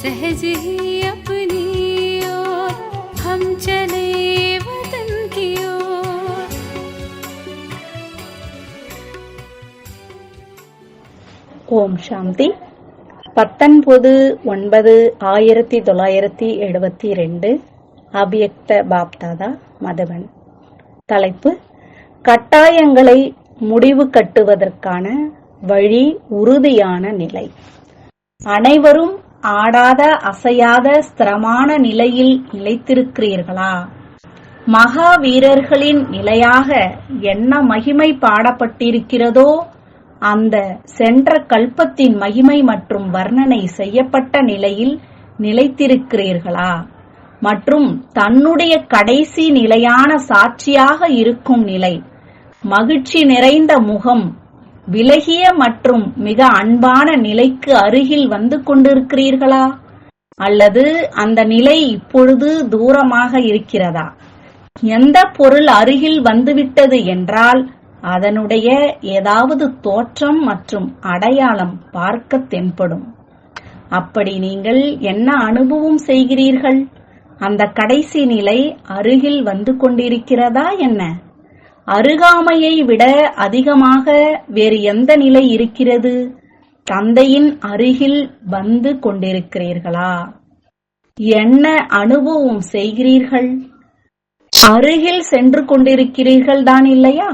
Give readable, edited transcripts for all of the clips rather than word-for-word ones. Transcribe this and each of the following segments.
सहज ही अपनी ओर हम चले वतन की ओर। ஓம் சாந்தி 19/9/1972 அபியக்த பாப்தாதா மதுவன். தலைப்பு: கட்டாயங்களை முடிவு கட்டுவதற்கான வழி உறுதியான நிலை. அனைவரும் ஆடாத அசையாத ஸ்திரமான நிலையில் நிலைத்திருக்கிறீர்களா? மகாவீரர்களின் நிலையாக என்ன மகிமை பாடப்பட்டிருக்கிறதோ அந்த சென்ற கல்பத்தின் மகிமை மற்றும் வர்ணனை செய்யப்பட்ட நிலையில் நிலைத்திருக்கிறீர்களா? மற்றும் தன்னுடைய கடைசி நிலையான சாட்சியாக இருக்கும் நிலை, மகிழ்ச்சி நிறைந்த முகம், விலகிய மற்றும் மிக அன்பான நிலைக்கு அருகில் வந்து கொண்டிருக்கிறீர்களா? அல்லது அந்த நிலை இப்பொழுது தூரமாக இருக்கிறதா? எந்த பொருள் அருகில் வந்துவிட்டது என்றால் அதனுடைய ஏதாவது தோற்றம் மற்றும் அடையாளம் பார்க்க தென்படும். அப்படி நீங்கள் என்ன அனுபவம் செய்கிறீர்கள்? அந்த கடைசி நிலை அருகில் வந்து கொண்டிருக்கிறதா என்ன? அருகாமையை விட அதிகமாக வேறு எந்த நிலை இருக்கிறது? தந்தையின் அருகில் வந்து கொண்டிருக்கிறீர்களா? என்ன அனுபவம் செய்கிறீர்கள்? அருகில் சென்று கொண்டிருக்கிறீர்கள் தான் இல்லையா?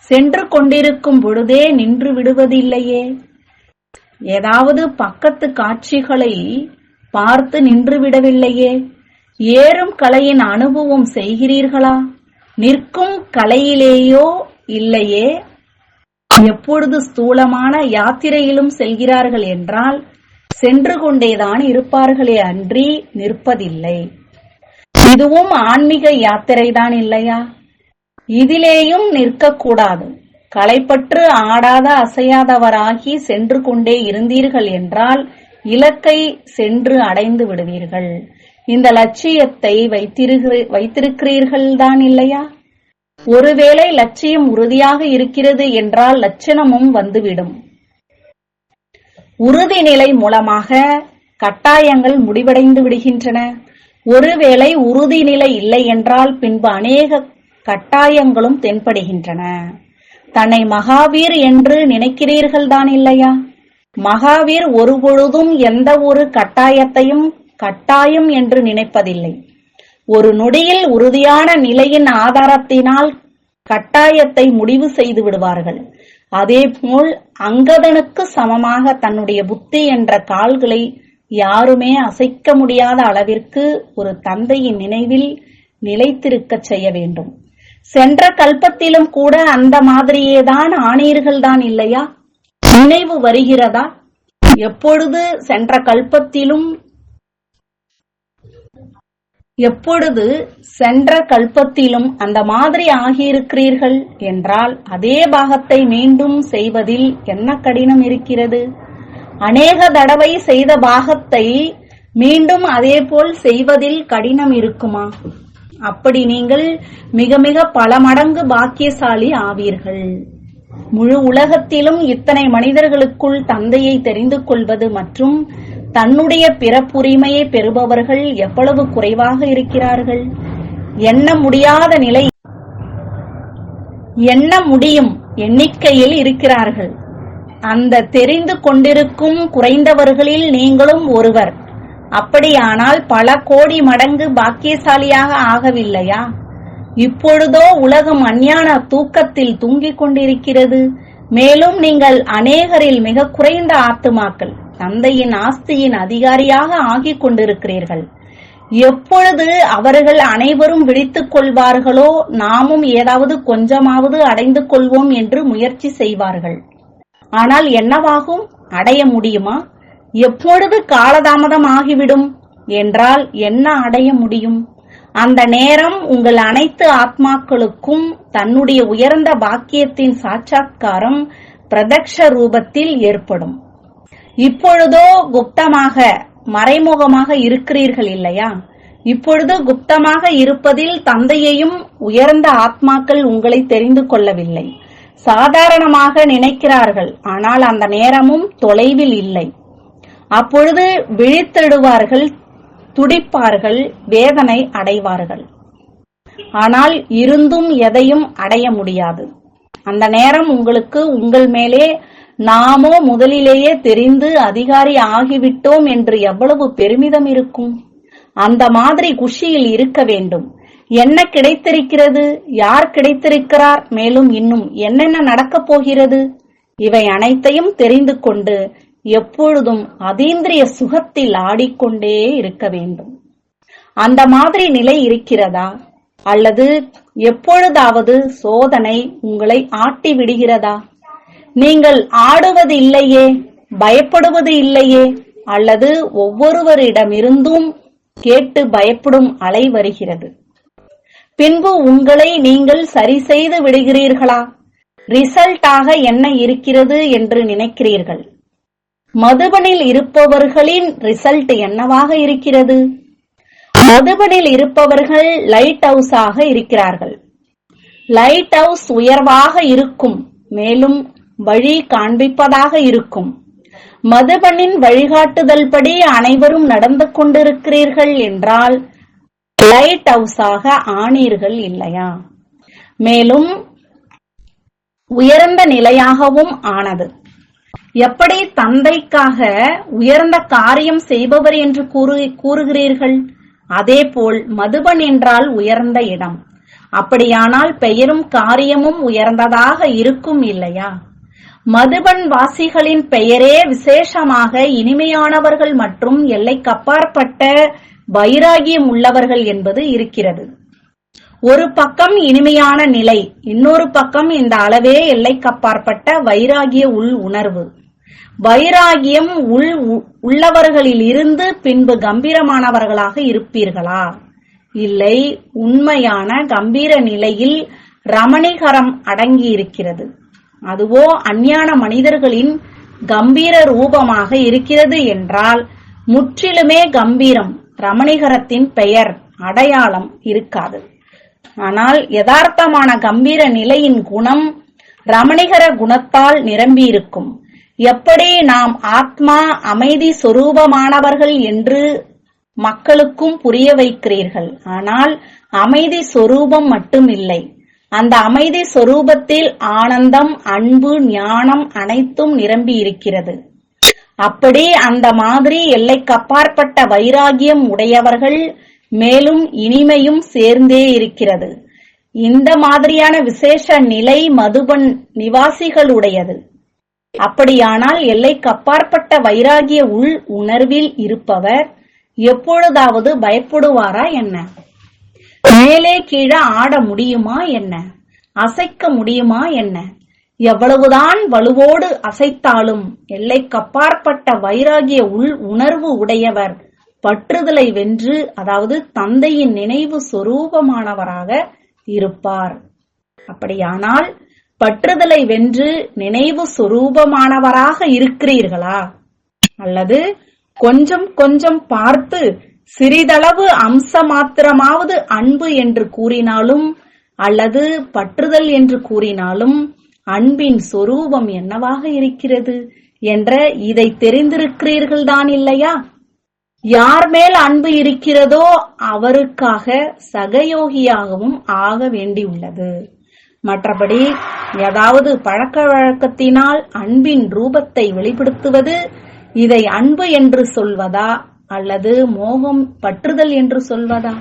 சென்று கொண்டிருக்கும் பொழுதே நின்று விடுவதில்லையே. ஏதாவது பக்கத்து காட்சிகளை பார்த்து நின்று விடவில்லையே. ஏறும் கலையின் அனுபவம் செய்கிறீர்களா? நிற்கும் கலையிலேயோ இல்லையே. எப்பொழுது ஸ்தூலமான யாத்திரையிலும் செல்கிறார்கள் என்றால் சென்று கொண்டேதான் இருப்பார்களே அன்றி நிற்பதில்லை. இதுவும் ஆன்மீக யாத்திரைதான் இல்லையா? இதிலேயும் நிற்கக்கூடாது. களைப்பற்று ஆடாத அசையாதவராகி சென்று கொண்டே இருந்தீர்கள் என்றால் இலக்கை சென்று அடைந்து விடுவீர்கள். இந்த லட்சியத்தை வைத்திருக்கிறீர்கள் தான் இல்லையா? ஒருவேளை லட்சியம் உறுதியாக இருக்கிறது என்றால் லட்சணமும் வந்துவிடும். உறுதிநிலை மூலமாக கட்டாயங்கள் முடிவடைந்து விடுகின்றன. ஒருவேளை உறுதிநிலை இல்லை என்றால் பின்பு அநேக கட்டாயங்களும் தென்படுகின்றன. தன்னை மகாவீர் என்று நினைக்கிறீர்கள் தான் இல்லையா? மகாவீர் ஒருபொழுதும் எந்த ஒரு கட்டாயத்தையும் கட்டாயம் என்று நினைப்பதில்லை. ஒரு நொடியில் உறுதியான நிலையின் ஆதாரத்தினால் கட்டாயத்தை முடிவு செய்து விடுவார்கள். அதேபோல் அங்கதனுக்கு சமமாக தன்னுடைய புத்தி என்ற கால்களை யாருமே அசைக்க முடியாத அளவிற்கு ஒரு தந்தையின் நினைவில் நிலைத்திருக்க செய்ய வேண்டும். சென்ற கல்பத்திலும் கூட அந்த மாதிரியேதான் ஆனீர்கள் தான் இல்லையா? நினைவு வருகிறதா? எப்பொழுது சென்ற கல்பத்திலும் அந்த மாதிரி ஆகியிருக்கிறீர்கள் என்றால் அதே பாகத்தை மீண்டும் செய்வதில் என்ன கடினம் இருக்கிறது? அநேக தடவை செய்த பாகத்தை மீண்டும் அதே போல் செய்வதில் கடினம் இருக்குமா? அப்படி நீங்கள் மிக மிக பல மடங்கு பாக்கியசாலி ஆவீர்கள். முழு உலகத்திலும் இத்தனை மனிதர்களுக்குள் தந்தையை தெரிந்து கொள்வது மற்றும் தன்னுடைய பிறப்புரிமையை பெறுபவர்கள் எவ்வளவு குறைவாக இருக்கிறார்கள். எண்ண முடியாத நிலை, எண்ண முடியும் எண்ணிக்கையில் இருக்கிறார்கள். அந்த தெரிந்து கொண்டிருக்கும் குறைந்தவர்களில் நீங்களும் ஒருவர். அப்படியானால் பல கோடி மடங்கு பாக்கியசாலியாக ஆகவில்லையா? இப்பொழுதோ உலகம் அஞ்ஞான தூக்கத்தில் தூங்கிக் கொண்டிருக்கிறது. மேலும் நீங்கள் அநேகரில் மிக குறைந்த ஆத்துமாக்கள் தந்தையின் ஆஸ்தியின் அதிகாரியாக ஆகிக் கொண்டிருக்கிறீர்கள். எப்பொழுது அவர்கள் அனைவரும் விழித்துக் கொள்வார்களோ நாமும் ஏதாவது கொஞ்சமாவது அடைந்து கொள்வோம் என்று முயற்சி செய்வார்கள். ஆனால் என்னவாகும்? அடைய முடியுமா? எப்பொழுது காலதாமதம் ஆகிவிடும் என்றால் என்ன அடைய முடியும்? அந்த நேரம் உங்கள் அனைத்து ஆத்மாக்களுக்கும் தன்னுடைய உயர்ந்த பாக்கியத்தின் சாட்சாத்காரம் பிரதக்ஷ ரூபத்தில் ஏற்படும். இப்பொழுதோ குப்தமாக மறைமுகமாக இருக்கிறீர்கள் இல்லையா? இப்பொழுது குப்தமாக இருப்பதில் தந்தையையும் உயர்ந்த ஆத்மாக்கள் உங்களை தெரிந்து கொள்ளவில்லை. சாதாரணமாக நினைக்கிறார்கள். ஆனால் அந்த நேரமும் தொலைவில் இல்லை. அப்பொழுது விழித்தெழுவார்கள், துடிப்பார்கள், வேதனை அடைவார்கள். ஆனால் இருந்தும் எதையும் அடைய முடியாது. அந்த நேரம் உங்களுக்கு உங்கள் மேலே நாமோ முதலிலேயே தெரிந்து அதிகாரி ஆகிவிட்டோம் என்று எவ்வளவு பெருமிதம் இருக்கும். அந்த மாதிரி குஷியில் இருக்க வேண்டும். என்ன கிடைத்திருக்கிறது? யார் கிடைத்திருக்கிறார்? மேலும் இன்னும் என்னென்ன நடக்கப் போகிறது? இவை அனைத்தையும் தெரிந்து கொண்டு எப்பொழுதும் அதீந்திரிய சுகத்தில் ஆடிக்கொண்டே இருக்க வேண்டும். அந்த மாதிரி நிலை இருக்கிறதா? அல்லது எப்பொழுதாவது சோதனை உங்களை ஆட்டி விடுகிறதா? நீங்கள் ஆடுவது இல்லையே, பயப்படுவது இல்லையே, அல்லது ஒவ்வொருவரிடமிருந்தும் கேட்டு பயப்படும் அலை வருகிறது. பின்பு உங்களை நீங்கள் சரி செய்து விடுகிறீர்களா? ரிசல்ட்டாக என்ன இருக்கிறது என்று நினைக்கிறீர்கள்? மதுபனில் இருப்பவர்களின் ரிசல்ட் என்னவாக இருக்கிறது? மதுபனில் இருப்பவர்கள் லைட் ஹவுஸாக இருக்கிறார்கள். லைட் ஹவுஸ் உயர்வாக இருக்கும், மேலும் வழி காண்பிப்பதாக இருக்கும். மதுபனின் வழிகாட்டுதல் படி அனைவரும் நடந்து கொண்டிருக்கிறீர்கள் என்றால் லைட் ஹவுஸாக ஆனீர்கள் இல்லையா? மேலும் உயர்ந்த நிலையாகவும் ஆனது. எப்படி தந்தைக்காக உயர்ந்த காரியம் செய்பவர் என்று கூறுகிறீர்கள்? அதேபோல் மதுபன் என்றால் உயர்ந்த இடம். அப்படியானால் பெயரும் காரியமும் உயர்ந்ததாக இருக்கும் இல்லையா? மதுபன் வாசிகளின் பெயரே விசேஷமாக இனிமையானவர்கள் மற்றும் எல்லைக்கப்பாற்பட்ட வைராகியம் உள்ளவர்கள் என்பது இருக்கிறது. ஒரு பக்கம் இனிமையான நிலை, இன்னொரு பக்கம் இந்த அளவே எல்லைக்கப்பாற்பட்ட வைராகிய உள் உணர்வு. வைராகியம் உள்ளவர்களில் இருந்து பின்பு கம்பீரமானவர்களாக இருப்பீர்களா? இல்லை, உண்மையான கம்பீர நிலையில் ரமணிகரம் அடங்கியிருக்கிறது. அதுவோ அஞ்ஞான மனிதர்களின் கம்பீர ரூபமாக இருக்கிறது என்றால் முற்றிலுமே கம்பீரம், ரமணிகரத்தின் பெயர் அடையாளம் இருக்காது. ஆனால் யதார்த்தமான கம்பீர நிலையின் குணம் ரமணிகர குணத்தால் நிரம்பியிருக்கும். எப்படி நாம் ஆத்மா அமைதி சொரூபமானவர்கள் என்று மக்களுக்கும் புரிய வைக்கிறீர்கள். ஆனால் அமைதி சொரூபம் மட்டும் இல்லை, அந்த அமைதி சொரூபத்தில் ஆனந்தம், அன்பு, ஞானம் அனைத்தும் நிரம்பி இருக்கிறது. அப்படி அந்த மாதிரி எல்லைக்கப்பாற்பட்ட வைராகியம் உடையவர்கள், மேலும் இனிமையும் சேர்ந்தே இருக்கிறது. இந்த மாதிரியான விசேஷ நிலை மதுபன் நிவாசிகளுடையது. அப்படியானால் எல்லைக்கப்பாற்பட்ட வைராகிய உள் உணர்வில் இருப்பவர் எப்பொழுதாவது பயப்படுவாரா என்ன? மேலே கீழே ஆட முடியுமா என்ன? அசைக்க முடியுமா என்ன? எவ்வளவுதான் வலுவோடு அசைத்தாலும் எல்லைக்கப்பாற்பட்ட வைராகிய உள் உணர்வு உடையவர் பற்றுதலை வென்று, அதாவது தந்தையின் நினைவு சொரூபமானவராக இருப்பார். அப்படியானால் பற்றுதலை வென்று நினைவு சொரூபமானவராக இருக்கிறீர்களா? அல்லது கொஞ்சம் கொஞ்சம் பார்த்து சிறிதளவு அம்ச மாத்திரமாவது அன்பு என்று கூறினாலும் அல்லது பற்றுதல் என்று கூறினாலும் அன்பின் சொரூபம் என்னவாக இருக்கிறது என்ற இதை தெரிந்திருக்கிறீர்கள் தான் இல்லையா? யார் மேல் அன்பு இருக்கிறதோ அவருக்காக சகயோகியாகவும் ஆக வேண்டியுள்ளது. மற்றபடி ஏதாவது பழக்க வழக்கத்தினால் அன்பின் ரூபத்தை வெளிப்படுத்துவது, இதை அன்பு என்று சொல்வதா அல்லது மோகம் பற்றுதல் என்று சொல்வதா?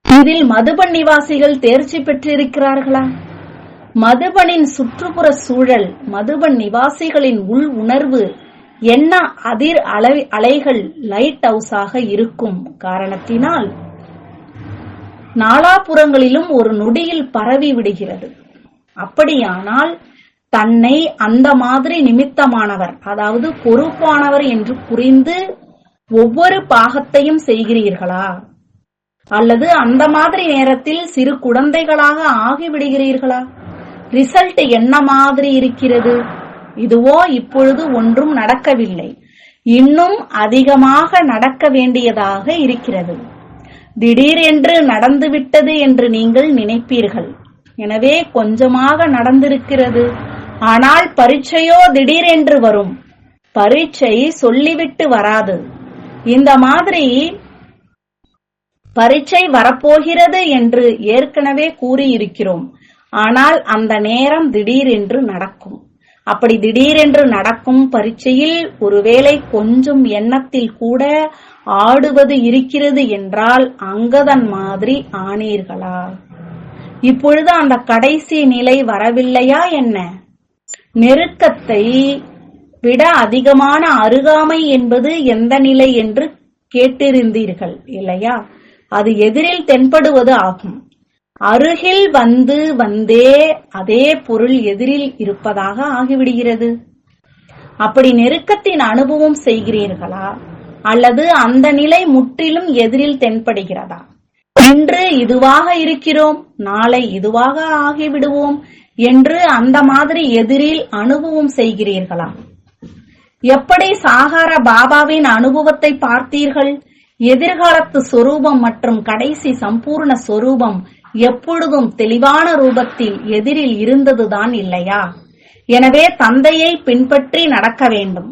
இதில் மதுபன் நிவாசிகள் தேர்ச்சி பெற்றிருக்கிறார்களா? மதுபனின் சுற்றுப்புற சூழல் மதுபன் நிவாசிகளின் உள் உணர்வு எண்ண அதிர் அலைகள் லைட் ஹவுஸாக இருக்கும் காரணத்தினால் நாலாபுறங்களிலும் ஒரு நொடியில் பரவி விடுகிறது. அப்படியானால் தன்னை அந்த மாதிரி நிமித்தமானவர், அதாவது பொறுப்பானவர் என்று புரிந்து ஒவ்வொரு பாகத்தையும் செய்கிறீர்களா? அல்லது அந்த மாதிரி நேரத்தில் சிறு குழந்தைகளாக ஆகிவிடுகிறீர்களா? ரிசல்ட் என்ன மாதிரி இருக்கிறது? இதுவோ இப்பொழுது ஒன்றும் நடக்கவில்லை, இன்னும் அதிகமாக நடக்க வேண்டியதாக இருக்கிறது. திடீரென்று நடந்துவிட்டது என்று நீங்கள் நினைப்பீர்கள். எனவே கொஞ்சமாக நடந்திருக்கிறது. ஆனால் பரீட்சையோ திடீரென்று வரும். பரீட்சை சொல்லிவிட்டு வராது. இந்த மாதிரி பரீட்சை வரப்போகிறது என்று ஏற்கனவே கூறியிருக்கிறோம். ஆனால் அந்த நேரம் திடீரென்று நடக்கும். அப்படி திடீரென்று நடக்கும் பரீட்சையில் ஒருவேளை கொஞ்சம் எண்ணத்தில் கூட ஆடுவது இருக்கிறது என்றால் அங்கதன் மாதிரி ஆனீர்களா? இப்பொழுது அந்த கடைசி நிலை வரவில்லையா என்ன? நெருக்கத்தை விட அதிகமான அருகாமை என்பது எந்த நிலை என்று கேட்டிருந்தீர்கள் இல்லையா? அது எதிரில் தென்படுவது ஆகும். அருகில் வந்தே அதே பொருள் எதிரில் இருப்பதாக ஆகிவிடுகிறது. அப்படி நெருக்கத்தின் அனுபவம் செய்கிறீர்களா? அல்லது அந்த நிலை முற்றிலும் எதிரில் தென்படுகிறதா? இன்று இதுவாக இருக்கிறோம், நாளை இதுவாக ஆகிவிடுவோம் என்று அந்த மாதிரி எதிரில் அனுபவம் செய்கிறீர்களா? எப்படி சாகார பாபாவின் அனுபவத்தை பார்த்தீர்கள்? எதிர்காலத்து சொரூபம் மற்றும் கடைசி சம்பூர்ண சொரூபம் எப்பொழுதும் தெளிவான ரூபத்தில் எதிரில் இருந்ததுதான் இல்லையா? எனவே தந்தையை பின்பற்றி நடக்க வேண்டும்.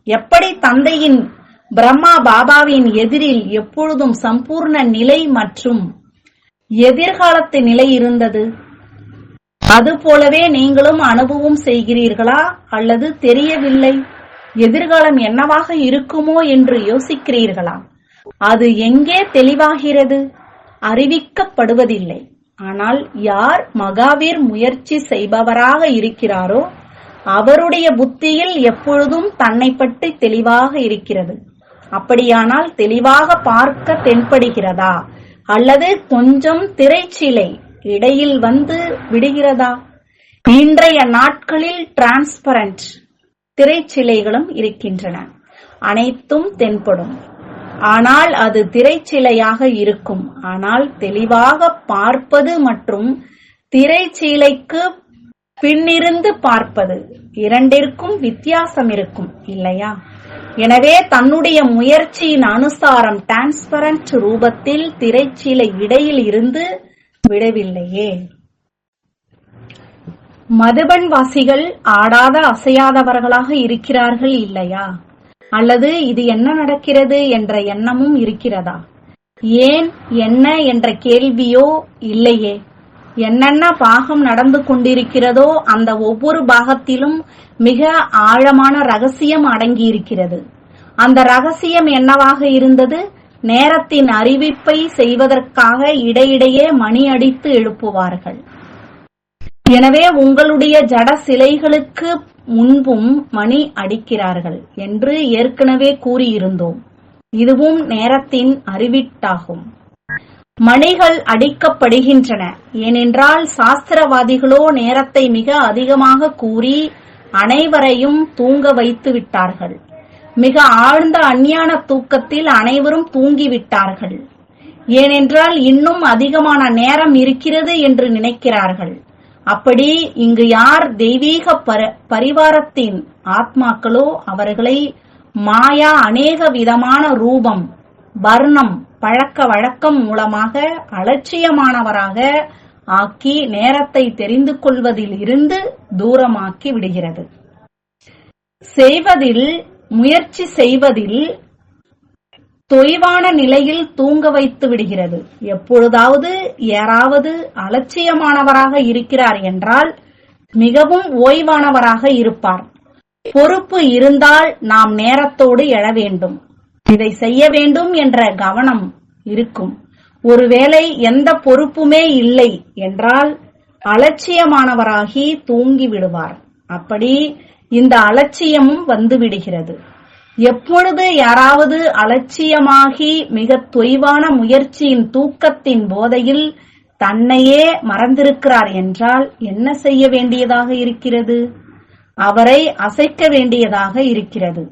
எப்படி தந்தையின் பிரம்மா பாபாவின் எதிரில் எப்பொழுதும் சம்பூர்ண நிலை மற்றும் எதிர்காலத்து நிலை இருந்தது, அதுபோலவே நீங்களும் அனுபவம் செய்கிறீர்களா? அல்லது தெரியவில்லை, எதிர்காலம் என்னவாக இருக்குமோ என்று யோசிக்கிறீர்களா? அது எங்கே தெளிவாகிறது? அறிவிக்கப்படுவதில்லை. ஆனால் யார் மகாவீர் முயற்சி செய்பவராக இருக்கிறாரோ அவருடைய புத்தியில் எப்பொழுதும் தன்னை பற்றி தெளிவாக இருக்கிறது. அப்படியானால் தெளிவாக பார்க்க தென்படுகிறதா? அல்லது கொஞ்சம் திரைச்சிலை இடையில் வந்து விடுகிறதா? இன்றைய நாட்களில் டிரான்ஸ்பரண்ட் திரைச்சிலைகளும் இருக்கின்றன. அனைத்தும் தென்படும். ஆனால் அது திரைச்சிலையாக இருக்கும். ஆனால் தெளிவாக பார்ப்பது மற்றும் திரைச்சீலைக்கு பின்னிருந்து பார்ப்பது இரண்டிற்கும் வித்தியாசம் இருக்கும் இல்லையா? எனவே தன்னுடைய முயற்சியின் அனுசாரம் டிரான்ஸ்பரண்ட் ரூபத்தில் திரைச்சீலை இடையில் இருந்து விடவில்லையே. மதுபன் வாசிகள் ஆடாத அசையாதவர்களாக இருக்கிறார்கள் இல்லையா? அல்லது இது என்ன நடக்கிறது என்ற எண்ணமும் இருக்கிறதா? ஏன் என்ன என்ற கேள்வியோ இல்லையே. என்னென்ன பாகம் நடந்து கொண்டிருக்கிறதோ அந்த ஒவ்வொரு பாகத்திலும் மிக ஆழமான ரகசியம் அடங்கியிருக்கிறது. அந்த ரகசியம் என்னவாக இருந்தது? நேரத்தின் அறிவிப்பை செய்வதற்காக இடையிடையே மணி அடித்து எழுப்புவார்கள். எனவே உங்களுடைய ஜட சிலைகளுக்கு முன்பும் மணி அடிக்கிறார்கள் என்று ஏற்கனவே கூறியிருந்தோம். இதுவும் நேரத்தின் அறிவிட்டாகும். மணிகள் அடிக்கப்படுகின்றன. ஏனென்றால் சாஸ்திரவாதிகளோ நேரத்தை மிக அதிகமாக கூறி அனைவரையும் தூங்க வைத்து விட்டார்கள். மிக ஆழ்ந்த அஞ்ஞான தூக்கத்தில் அனைவரும் தூங்கிவிட்டார்கள். ஏனென்றால் இன்னும் அதிகமான நேரம் இருக்கிறது என்று நினைக்கிறார்கள். அப்படி இங்கு யார் தெய்வீக பரிவாரத்தின் ஆத்மாக்களோ அவர்களை மாயா அநேக விதமான ரூபம், வர்ணம், பழக்க வழக்கம் மூலமாக அலட்சியமானவராக ஆக்கி நேரத்தை தெரிந்து கொள்வதில் இருந்து தூரமாக்கி விடுகிறது. முயற்சி செய்வதில் தொய்வான நிலையில் தூங்க வைத்து விடுகிறது. எப்பொழுதாவது யாராவது அலட்சியமானவராக இருக்கிறார் என்றால் மிகவும் ஓய்வானவராக இருப்பார். பொறுப்பு இருந்தால் நாம் நேரத்தோடு எழ வேண்டும், இதை செய்ய வேண்டும் என்ற கவனம் இருக்கும். ஒருவேளை எந்த பொறுப்புமே இல்லை என்றால் அலட்சியமானவராகி தூங்கி விடுவார். அப்படி இந்த அலட்சியமும் வந்துவிடுகிறது. எப்பொழுது யாராவது அலட்சியமாகி மிக தொய்வான முயற்சியின் தூக்கத்தின் போதையில் தன்னையே மறந்திருக்கிறார் என்றால் என்ன செய்ய வேண்டியதாக இருக்கிறது? அவரை அசைக்க வேண்டியதாக இருக்கிறது.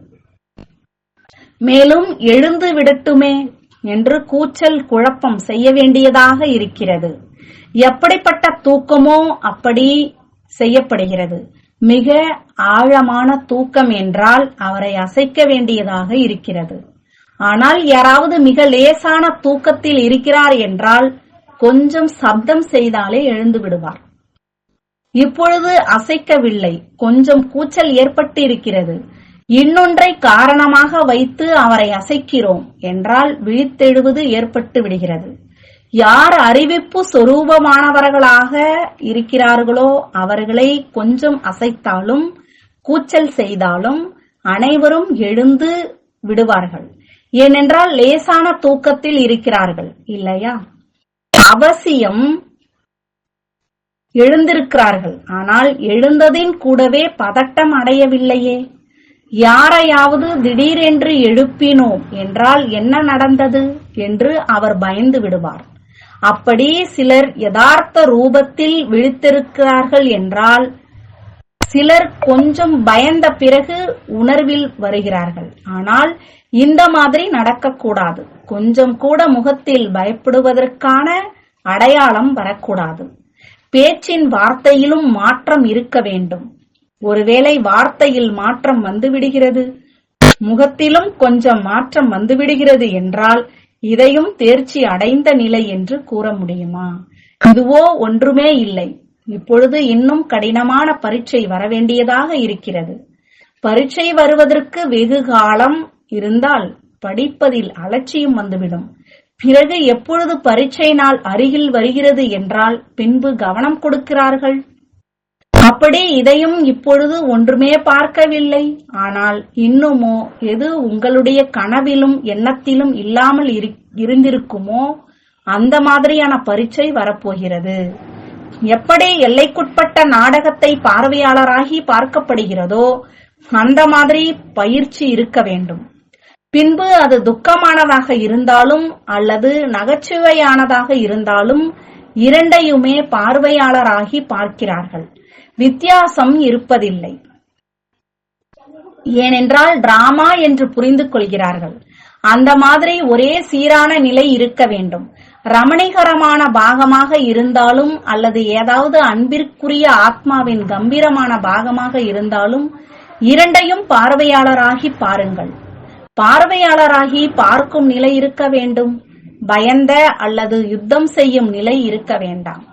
மேலும் எழுந்து விடட்டுமே என்று கூச்சல் குழப்பம் செய்ய வேண்டியதாக இருக்கிறது. எப்படிப்பட்ட தூக்கமோ அப்படி செய்யப்படுகிறது. மிக ஆழமான தூக்கம் என்றால் அவரை அசைக்க வேண்டியதாக இருக்கிறது. ஆனால் யாராவது மிக லேசான தூக்கத்தில் இருக்கிறார் என்றால் கொஞ்சம் சப்தம் செய்தாலே எழுந்து விடுவார். இப்பொழுது அசைக்கவில்லை, கொஞ்சம் கூச்சல் ஏற்பட்டு இருக்கிறது. இன்னொன்றை காரணமாக வைத்து அவரை அசைக்கிறோம் என்றால் விழித்தெழுவது ஏற்பட்டு விடுகிறது. யார் அறிவிப்பு சொரூபமானவர்களாக இருக்கிறார்களோ அவர்களை கொஞ்சம் அசைத்தாலும் கூச்சல் செய்தாலும் அனைவரும் எழுந்து விடுவார்கள். ஏனென்றால் லேசான தூக்கத்தில் இருக்கிறார்கள் இல்லையா? அவசியம் எழுந்திருக்கிறார்கள். ஆனால் எழுந்ததின் கூடவே பதட்டம் அடையவில்லையே. யாரையாவது திடீரென்று எழுப்பினோம் என்றால் என்ன நடந்தது என்று அவர் பயந்து விடுவார். அப்படி சிலர் யதார்த்த ரூபத்தில் விழித்திருக்கிறார்கள் என்றால் சிலர் கொஞ்சம் பயந்த பிறகு உணர்வில் வருகிறார்கள். ஆனால் இந்த மாதிரி நடக்கக்கூடாது. கொஞ்சம் கூட முகத்தில் பயப்படுவதற்கான அடையாளம் வரக்கூடாது. பேச்சின் வார்த்தையிலும் மாற்றம் இருக்க வேண்டும். ஒருவேளை வார்த்தையில் மாற்றம் வந்துவிடுகிறது, முகத்திலும் கொஞ்சம் மாற்றம் வந்துவிடுகிறது என்றால் இதையும் தேர்ச்சி அடைந்த நிலை என்று கூற முடியுமா? இதுவோ ஒன்றுமே இல்லை. இப்பொழுது இன்னும் கடினமான பரீட்சை வரவேண்டியதாக இருக்கிறது. பரீட்சை வருவதற்கு வெகு காலம் இருந்தால் படிப்பதில் அலட்சியம் வந்துவிடும். பிறகு எப்பொழுது பரீட்சை நாள் அருகில் வருகிறது என்றால் பின்பு கவனம் கொடுக்கிறார்கள். அப்படி இதையும் இப்பொழுது ஒன்றுமே பார்க்கவில்லை. ஆனால் இன்னுமோ எது உங்களுடைய கனவிலும் எண்ணத்திலும் இல்லாமல் இருந்திருக்குமோ அந்த மாதிரியான பரீட்சை வரப்போகிறது. எப்படி எல்லைக்குட்பட்ட நாடகத்தை பார்வையாளராகி பார்க்கப்படுகிறதோ அந்த மாதிரி பயிற்சி இருக்க வேண்டும். பின்பு அது துக்கமானதாக இருந்தாலும் அல்லது நகைச்சுவையானதாக இருந்தாலும் இரண்டையுமே பார்வையாளராகி பார்க்கிறார்கள். வித்தியாசம் இருப்பதில்லை. ஏனென்றால் டிராமா என்று புரிந்து கொள்கிறார்கள். அந்த மாதிரி ஒரே சீரான நிலை இருக்க வேண்டும். ரமணிகரமான பாகமாக இருந்தாலும் அல்லது ஏதாவது அன்பிற்குரிய ஆத்மாவின் கம்பீரமான பாகமாக இருந்தாலும் இரண்டையும் பார்வையாளராகி பாருங்கள். பார்வையாளராகி பார்க்கும் நிலை இருக்க வேண்டும். பயந்த அல்லது யுத்தம் செய்யும் நிலை இருக்க வேண்டாம்.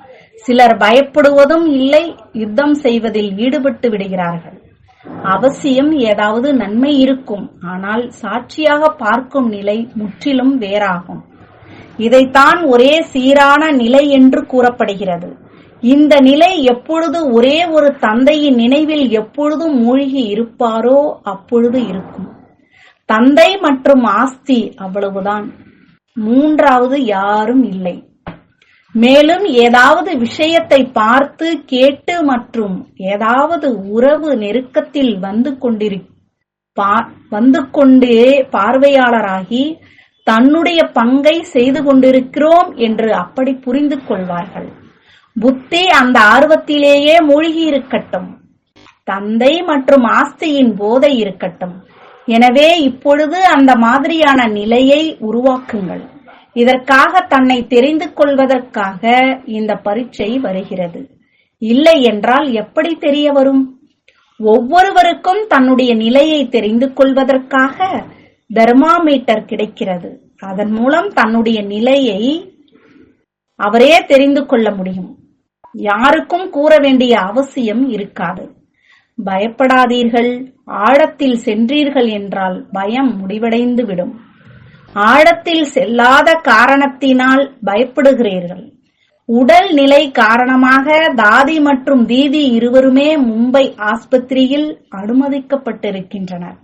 சிலர் பயப்படுவதும் இல்லை, யுத்தம் செய்வதில் ஈடுபட்டு விடுகிறார்கள். அவசியம் ஏதாவது நன்மை இருக்கும். ஆனால் சாட்சியாக பார்க்கும் நிலை முற்றிலும் வேறாகும். இதைத்தான் ஒரே சீரான நிலை என்று கூறப்படுகிறது. இந்த நிலை எப்பொழுது ஒரே ஒரு தந்தையின் நினைவில் எப்பொழுதும் மூழ்கி இருப்பாரோ அப்பொழுது இருக்கும். தந்தை மற்றும் ஆஸ்தி, அவ்வளவுதான். மூன்றாவது யாரும் இல்லை. மேலும் ஏதாவது விஷயத்தை பார்த்து கேட்டு மற்றும் ஏதாவது உறவு நெருக்கத்தில் வந்து கொண்டே பார்வையாளராகி தன்னுடைய பங்கை செய்து கொண்டிருக்கிறோம் என்று அப்படி புரிந்து கொள்வார்கள். புத்தி அந்த ஆர்வத்திலேயே மூழ்கி இருக்கட்டும். தந்தை மற்றும் ஆஸ்தியின் போதை இருக்கட்டும். எனவே இப்பொழுது அந்த மாதிரியான நிலையை உருவாக்குங்கள். இதற்காக தன்னை தெரிந்து கொள்வதற்காக இந்த பரீட்சை வருகிறது. இல்லை என்றால் எப்படி தெரிய வரும்? ஒவ்வொருவருக்கும் தன்னுடைய நிலையை தெரிந்து கொள்வதற்காக தெர்மாமீட்டர் கிடைக்கிறது. அதன் மூலம் தன்னுடைய நிலையை அவரே தெரிந்து கொள்ள முடியும். யாருக்கும் கூற வேண்டிய அவசியம் இருக்காது. பயப்படாதீர்கள். ஆழத்தில் சென்றீர்கள் என்றால் பயம் முடிவடைந்து விடும். ஆழத்தில் செல்லாத காரணத்தினால் பயப்படுகிறீர்கள். உடல் நிலை காரணமாக தாதி மற்றும் தீதி இருவருமே மும்பை ஆஸ்பத்திரியில் அனுமதிக்கப்பட்டிருக்கின்றனர்.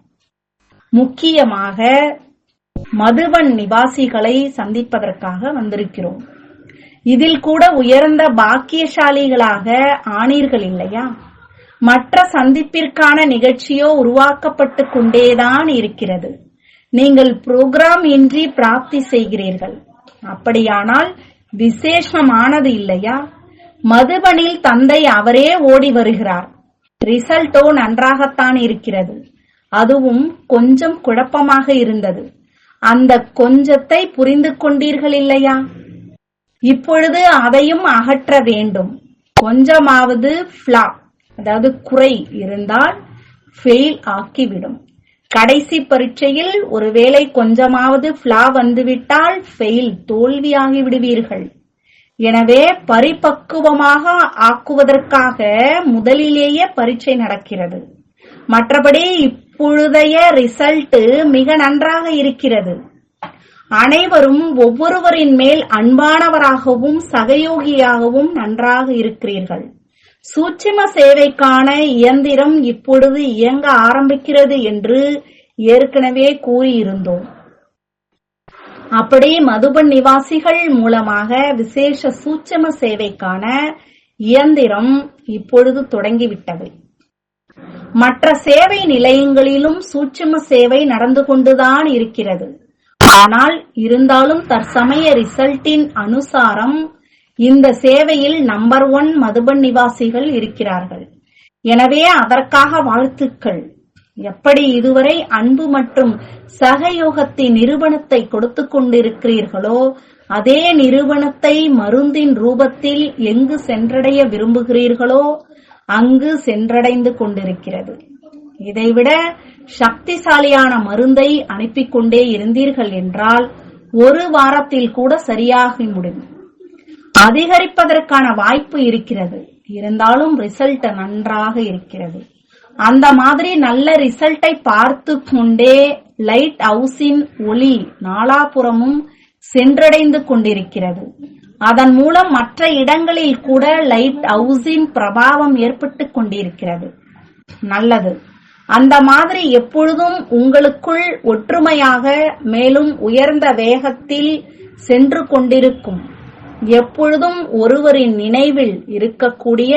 முக்கியமாக மதுபன் நிவாசிகளை சந்திப்பதற்காக வந்திருக்கிறோம். இதில் கூட உயர்ந்த பாக்கியசாலிகளாக ஆனீர்கள் இல்லையா? மற்ற சந்திப்பிற்கான நிகழ்ச்சியோ உருவாக்கப்பட்டு கொண்டேதான் இருக்கிறது. நீங்கள் புரோகிராம் இன்றி பிராப்தி செய்கிறீர்கள். அப்படியானால் விசேஷமானது இல்லையா? மதுபனில் தந்தை அவரே ஓடி வருகிறார். ரிசல்ட்டோ நன்றாகத்தான் இருக்கிறது. அதுவும் கொஞ்சம் குழப்பமாக இருந்தது. அந்த கொஞ்சத்தை புரிந்து கொண்டீர்கள் இல்லையா? இப்பொழுது அதையும் அகற்ற வேண்டும். கொஞ்சமாவது ஃப்ளா, அதாவது குறை இருந்தால் ஃபெயில் ஆக்கிவிடும். கடைசி பரீட்சையில் ஒருவேளை கொஞ்சமாவது ஃப்ளா வந்துவிட்டால் ஃபெயில், தோல்வியாகி விடுவீர்கள். எனவே பரிபக்குவமாக ஆக்குவதற்காக முதலிலேயே பரீட்சை நடக்கிறது. மற்றபடி இப்பொழுதைய ரிசல்ட் மிக நன்றாக இருக்கிறது. அனைவரும் ஒவ்வொருவரின் மேல் அன்பானவராகவும் சகயோகியாகவும் நன்றாக இருக்கிறீர்கள். சூட்சும சேவைக்கான இயந்திரம் இப்பொழுது இயங்க ஆரம்பிக்கிறது என்று ஏற்கனவே கூறியிருந்தோம். அப்படி மதுபன் நிவாசிகள் மூலமாக விசேஷ சூட்சும சேவைக்கான இயந்திரம் இப்பொழுது தொடங்கிவிட்டது. மற்ற சேவை நிலையங்களிலும் சூட்சும சேவை நடந்து கொண்டுதான் இருக்கிறது. ஆனால் இருந்தாலும் தற்சமய ரிசல்ட்டின் அனுசாரம் இந்த சேவையில் நம்பர் 1 மதுபன் நிவாசிகள் இருக்கிறார்கள். எனவே அதற்காக வாழ்த்துக்கள். எப்படி இதுவரை அன்பு மற்றும் சகயோகத்தின் நிரூபணத்தை கொடுத்து கொண்டிருக்கிறீர்களோ அதே நிரூபணத்தை மருந்தின் ரூபத்தில் எங்கு சென்றடைய விரும்புகிறீர்களோ அங்கு சென்றடைந்து கொண்டிருக்கிறது. இதைவிட சக்திசாலியான மருந்தை அனுப்பிக் கொண்டே இருந்தீர்கள் என்றால் ஒரு வாரத்தில் கூட சரியாகி முடியும். அதிகரிப்பதற்கான வாய்ப்பு இருக்கிறது. இருந்தாலும் ரிசல்ட் நன்றாக இருக்கிறது. அந்த மாதிரி நல்ல ரிசல்ட்டை பார்த்து கொண்டே லைட் ஹவுஸின் ஒளி நாலாபுறமும் சென்றடைந்து கொண்டிருக்கிறது. அதன் மூலம் மற்ற இடங்களில் கூட லைட் ஹவுஸின் பிரபாவம் ஏற்பட்டு கொண்டிருக்கிறது. நல்லது. அந்த மாதிரி எப்பொழுதும் உங்களுக்குள் ஒற்றுமையாக மேலும் உயர்ந்த வேகத்தில் சென்று கொண்டிருக்கும், எப்பொழுதும் ஒருவரின் நினைவில் இருக்கக்கூடிய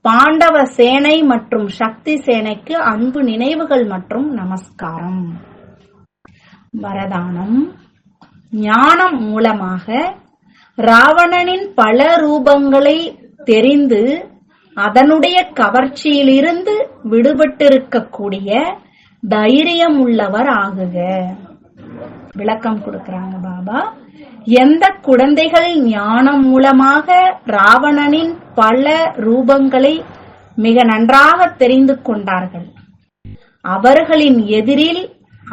பாண்டவ சேனை மற்றும் சக்தி சேனைக்கு அன்பு நினைவுகள் மற்றும் நமஸ்காரம். வரதானம். ஞானம் மூலமாக ராவணனின் பல ரூபங்களை தெரிந்து அதனுடைய கவர்ச்சியிலிருந்து விடுபட்டிருக்கக்கூடிய தைரியம் உள்ளவர் ஆகுக. விளக்கம் கொடுக்கிறாங்க பாபா. எந்த குழந்தைகள் ஞானம் மூலமாக ராவணனின் பல ரூபங்களை மிக நன்றாக தெரிந்து கொண்டார்கள், அவர்களின் எதிரில்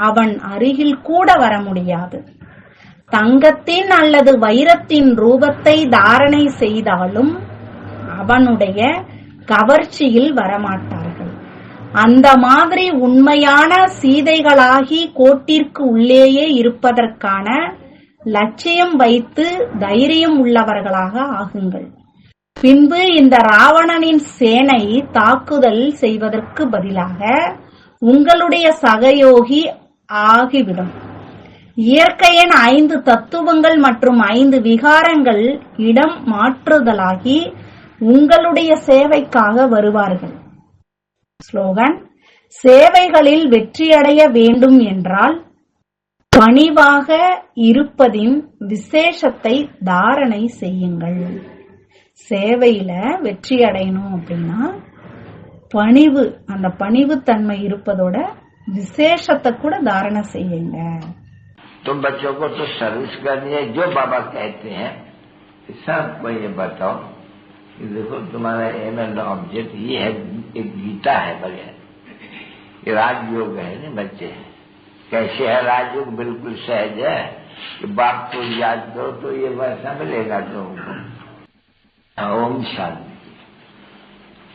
அவன் அருகில் கூட வர முடியாது. தங்கத்தின் அல்லது வைரத்தின் ரூபத்தை தாரணை செய்தாலும் அவனுடைய கவர்ச்சியில் வரமாட்டார்கள். அந்த மாதிரி உண்மையான சீதைகளாகி கோட்டிற்கு உள்ளேயே இருப்பதற்கான லட்சியம் வைத்து தைரியம் உள்ளவர்களாக ஆகுங்கள். பின்பு இந்த ராவணனின் சேனை தாக்குதல் செய்வதற்கு பதிலாக உங்களுடைய சகயோகி ஆகிவிடும். இயற்கையின் 5 தத்துவங்கள் மற்றும் 5 விகாரங்கள் இடம் மாற்றுதலாகி உங்களுடைய சேவைக்காக வருவார்கள். ஸ்லோகன். சேவைகளில் வெற்றியடைய வேண்டும் என்றால் பணிவாக இருப்பதின் விசேஷத்தை தாரணை செய்யுங்கள். சேவையில வெற்றி அடையணும் அப்படின்னா பணிவு, அந்த பணிவு தன்மை இருப்பதோட விசேஷத்தை கூட தாரணை செய்யுங்க. तुम बच्चों को तो सर्विस करनी है, जो बाबा कहते हैं सबको ये बताओ कि देखो तुम्हारा एम एंड ऑब्जेक्ट ये है, एक गीता है बढ़िया, ये राजयोग है ना बच्चे। कैसे है राजयोग? बिल्कुल सहज है कि बाप को याद करो तो ये वैसा मिलेगा तुमको। ओम शांति।